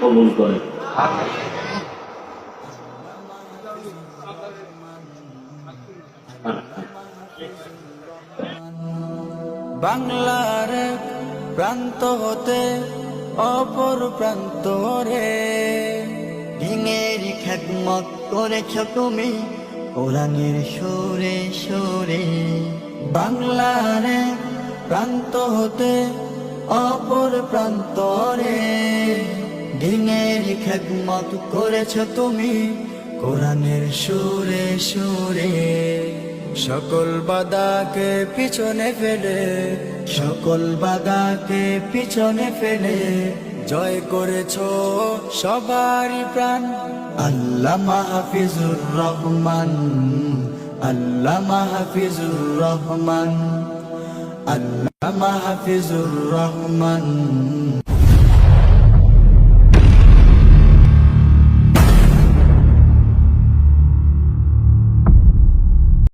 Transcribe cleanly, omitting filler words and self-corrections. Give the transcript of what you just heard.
কবুল করে। বাংলার এক প্রান্ত হতে অপর প্রান্ত রে দিনের খেদমত করেছ তুমি কোরআনের সুরে সুরে। বাংলার এক প্রান্ত হতে অপর প্রান্ত রে দিনের খেদমত করেছ তুমি কোরআনের সুরে সুরে। সকল বাধাকে পিছনে ফেলে, সকল বাধাকে পিছনে ফেলে জয় করেছো সবারই প্রাণ। আল্লামা হাফিজুর রহমান, আল্লামা হাফিজুর রহমান, আল্লামা হাফিজুর রহমান।